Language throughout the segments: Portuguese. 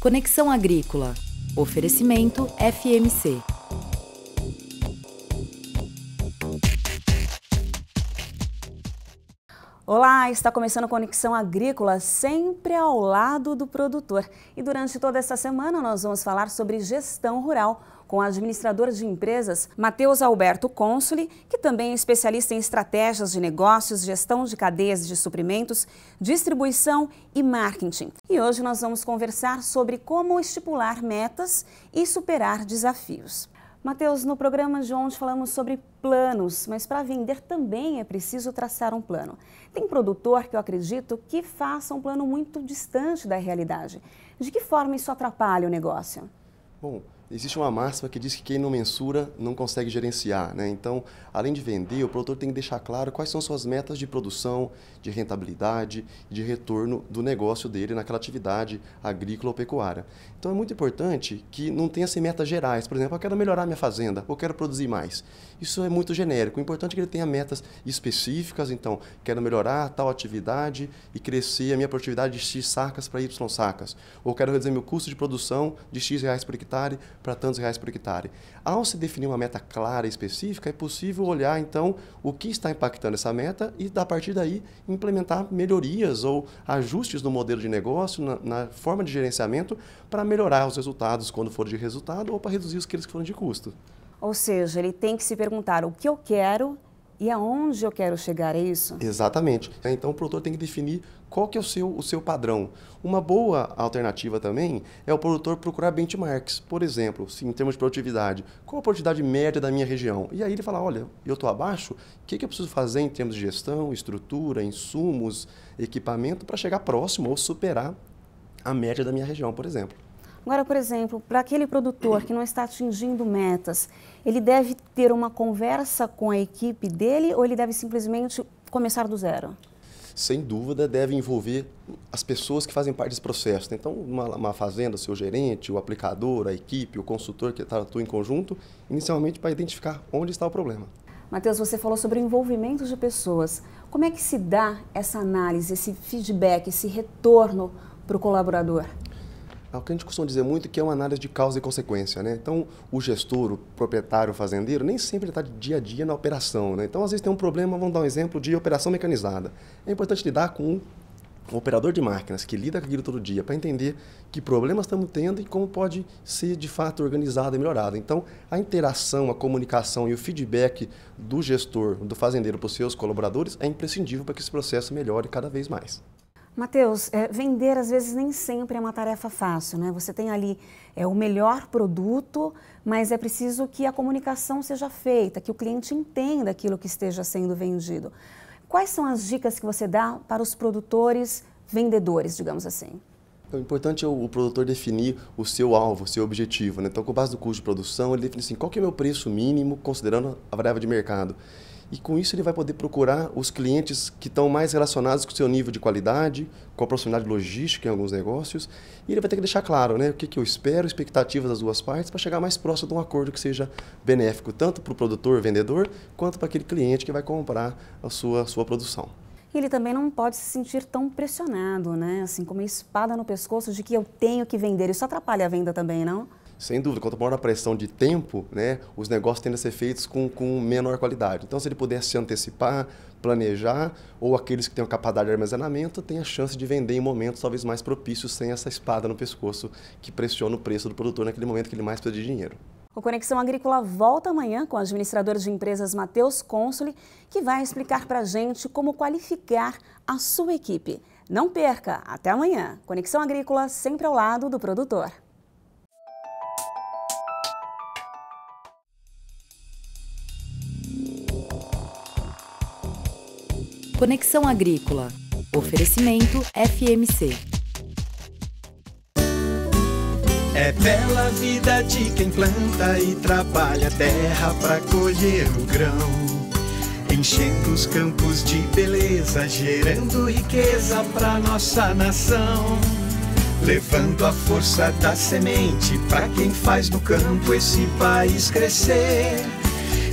Conexão Agrícola. Oferecimento FMC. Olá, está começando a Conexão Agrícola, sempre ao lado do produtor. E durante toda esta semana nós vamos falar sobre gestão rural com o administrador de empresas, Matheus Alberto Consoli, que também é especialista em estratégias de negócios, gestão de cadeias de suprimentos, distribuição e marketing. E hoje nós vamos conversar sobre como estipular metas e superar desafios. Matheus, no programa de ontem falamos sobre planos, mas para vender também é preciso traçar um plano. Tem produtor que eu acredito que faça um plano muito distante da realidade. De que forma isso atrapalha o negócio? Bom, existe uma máxima que diz que quem não mensura não consegue gerenciar, né? Então, além de vender, o produtor tem que deixar claro quais são suas metas de produção, de rentabilidade, de retorno do negócio dele naquela atividade agrícola ou pecuária. Então, é muito importante que não tenha assim, metas gerais. Por exemplo, eu quero melhorar minha fazenda, eu quero produzir mais. Isso é muito genérico. O importante é que ele tenha metas específicas. Então, quero melhorar tal atividade e crescer a minha produtividade de X sacas para Y sacas. Ou quero reduzir meu custo de produção de X reais por hectare para tantos reais por hectare. Ao se definir uma meta clara e específica, é possível olhar, então, o que está impactando essa meta e, a partir daí, implementar melhorias ou ajustes no modelo de negócio, na forma de gerenciamento, para melhorar os resultados quando for de resultado ou para reduzir os que foram de custo. Ou seja, ele tem que se perguntar o que eu quero e aonde eu quero chegar, é isso? Exatamente. Então, o produtor tem que definir qual que é o seu padrão. Uma boa alternativa também é o produtor procurar benchmarks. Por exemplo, se em termos de produtividade, qual a produtividade média da minha região? E aí ele fala, olha, eu estou abaixo, o que eu preciso fazer em termos de gestão, estrutura, insumos, equipamento, para chegar próximo ou superar a média da minha região, por exemplo. Agora, por exemplo, para aquele produtor que não está atingindo metas, ele deve ter uma conversa com a equipe dele ou ele deve simplesmente começar do zero? Sem dúvida, deve envolver as pessoas que fazem parte desse processo. Então, uma fazenda, seu gerente, o aplicador, a equipe, o consultor que atua em conjunto, inicialmente para identificar onde está o problema. Matheus, você falou sobre o envolvimento de pessoas. Como é que se dá essa análise, esse feedback, esse retorno para o colaborador? O que a gente costuma dizer muito é que é uma análise de causa e consequência, né? Então, o gestor, o proprietário, o fazendeiro, nem sempre está dia a dia na operação, né? Então, às vezes tem um problema, vamos dar um exemplo de operação mecanizada. É importante lidar com um operador de máquinas que lida com aquilo todo dia para entender que problemas estamos tendo e como pode ser, de fato, organizado e melhorado. Então, a interação, a comunicação e o feedback do gestor, do fazendeiro para os seus colaboradores é imprescindível para que esse processo melhore cada vez mais. Matheus, vender às vezes nem sempre é uma tarefa fácil, né? Você tem ali o melhor produto, mas é preciso que a comunicação seja feita, que o cliente entenda aquilo que esteja sendo vendido. Quais são as dicas que você dá para os produtores vendedores, digamos assim? O importante é o produtor definir o seu alvo, o seu objetivo, né? Então, com base no custo de produção, ele define assim, qual que é o meu preço mínimo, considerando a variável de mercado. E com isso ele vai poder procurar os clientes que estão mais relacionados com o seu nível de qualidade, com a proximidade logística em alguns negócios. E ele vai ter que deixar claro, né, o que eu espero, expectativas das duas partes, para chegar mais próximo de um acordo que seja benéfico, tanto para o produtor, vendedor, quanto para aquele cliente que vai comprar a sua produção. Ele também não pode se sentir tão pressionado, né? Assim, como uma espada no pescoço de que eu tenho que vender. Isso atrapalha a venda também, não? Sem dúvida, quanto maior a pressão de tempo, né, os negócios tendem a ser feitos com menor qualidade. Então, se ele puder se antecipar, planejar, ou aqueles que têm a capacidade de armazenamento, tem a chance de vender em momentos talvez mais propícios, sem essa espada no pescoço que pressiona o preço do produtor naquele momento que ele mais precisa de dinheiro. O Conexão Agrícola volta amanhã com o administrador de empresas Matheus Consoli, que vai explicar para a gente como qualificar a sua equipe. Não perca, até amanhã. Conexão Agrícola sempre ao lado do produtor. Conexão Agrícola. Oferecimento FMC. É bela a vida de quem planta e trabalha a terra para colher o grão, enchendo os campos de beleza, gerando riqueza para nossa nação, levando a força da semente para quem faz no campo esse país crescer.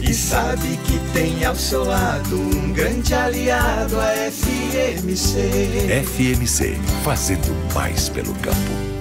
E sabe que tem ao seu lado um grande aliado, a FMC. FMC, fazendo mais pelo campo.